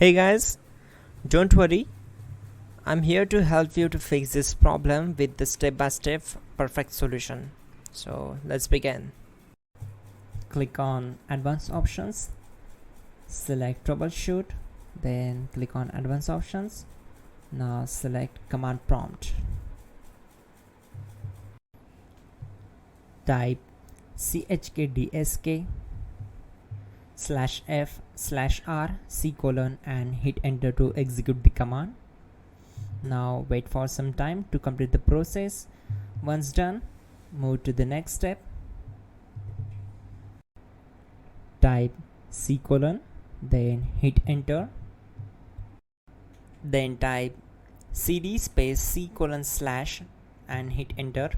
Hey guys, don't worry, I'm here to help you to fix this problem with the step-by-step perfect solution. So let's begin. Click on Advanced Options, select Troubleshoot, then click on Advanced Options. Now select Command Prompt. Type chkdsk/f/r:" and hit enter to execute the command. Now wait for some time to complete the process. Once done, move to the next step. Type c:, then hit enter. Then type cd space c:/ and hit enter.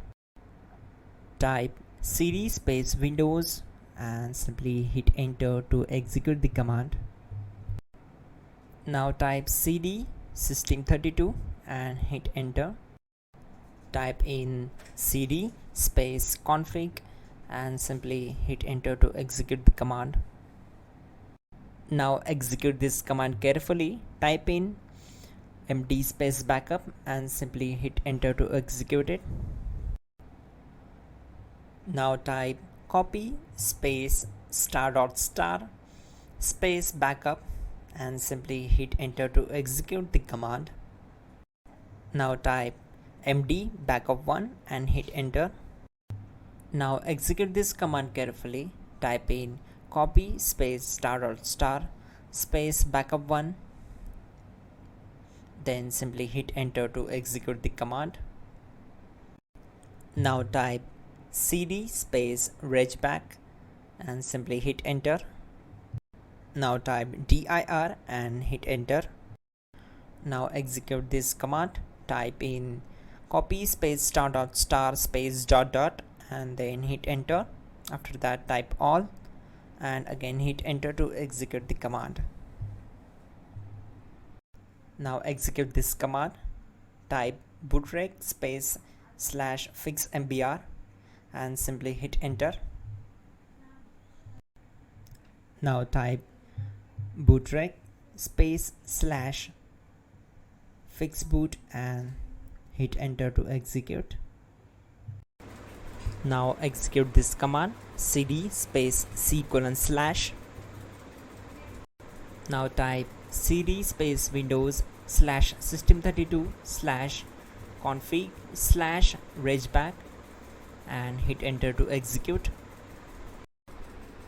Type cd space Windows and simply hit enter to execute the command. Now type cd system32 and hit enter. Type in cd space config and simply hit enter to execute the command. Now execute this command carefully. Type in md space backup and simply hit enter to execute it. Now type copy space *** space backup and simply hit enter to execute the command. Now type md backup1 and hit enter. Now execute this command carefully. Type in copy space ** space backup1, then simply hit enter to execute the command. Now type cd space regback and simply hit enter. Now type dir and hit enter. Now execute this command. Type in copy space ** space ... and then hit enter. After that type all and again hit enter to execute the command. Now execute this command. Type bootrec space /fixmbr and simply hit enter. Now type bootrec space /fixboot and hit enter to execute. Now execute this command cd space c:/. Now type cd space Windows /system32/config/regback and hit enter to execute.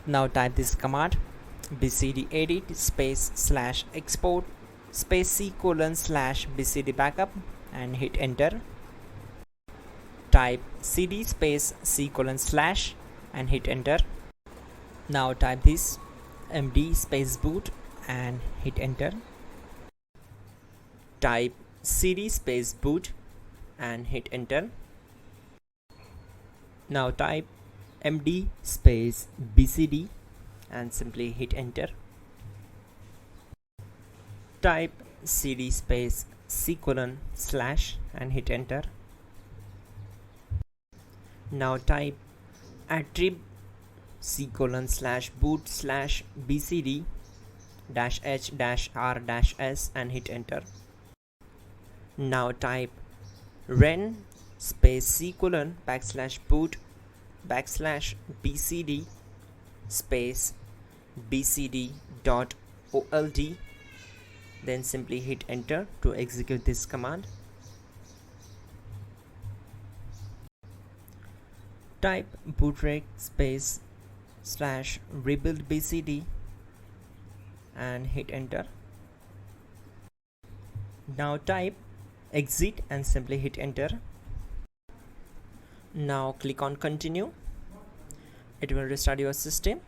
Now type this command bcd edit space /export space c:/ bcd backup and hit enter. Type cd space c:/ and hit enter. Now type this md space boot and hit enter. Type cd space boot and hit enter. Now type md space bcd and simply hit enter. Type cd space c:/ and hit enter. Now type attrib c:/boot/bcd-h-r-s and hit enter. Now type ren space c:/boot/bcd space bcd.old, then simply hit enter to execute this command. Type bootrec space /rebuild bcd and hit enter. Now type exit and simply hit enter. Now click on continue. It will restart your system.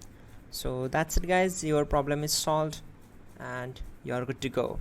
So that's it guys, your problem is solved and you are good to go.